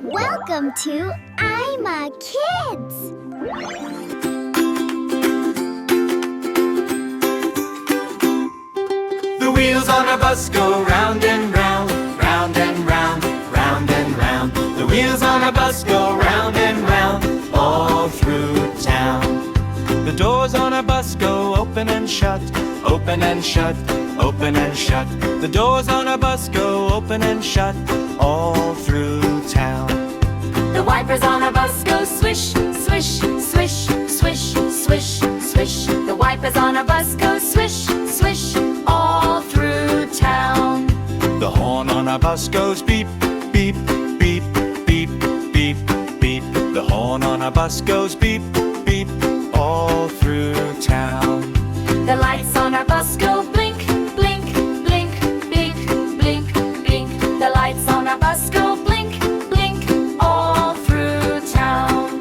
Welcome to I'm a Kids. The wheels on a bus go round and round, round and round, round and round. The wheels on a bus go round and round, all through town. The doors on a bus go open and shut, open and shut, open and shut. The doors on a bus go open and shut, all through town. The wipers on a bus go swish, swish, swish, swish, swish, swish. The wipers on a bus go swish, swish, all through town. The horn on a bus goes beep, beep, beep, beep, beep, beep. The horn on a bus goes beep, beep, all through town. The lights on a bus go blink, blink, blink, blink, blink, blink. The lights on a bus go blink, blink, all through town.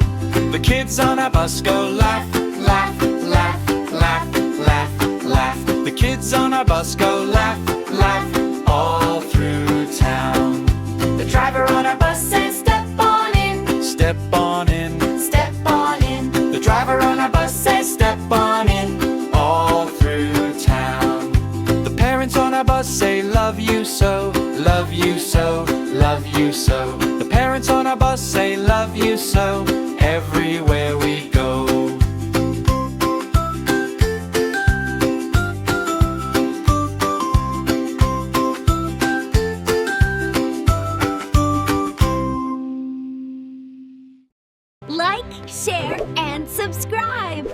The kids on a bus go laugh, laugh, laugh, laugh, laugh, laugh. The kids on a bus go laugh, laugh, all through town. The driver on a bus says step on in, Step on in. step on in. The driver on a bus says step on in, all through town. The parents on a bus say love you so, love you so, love you so. The parents on a bus say love you so, everywhere we go. Like, share, and subscribe.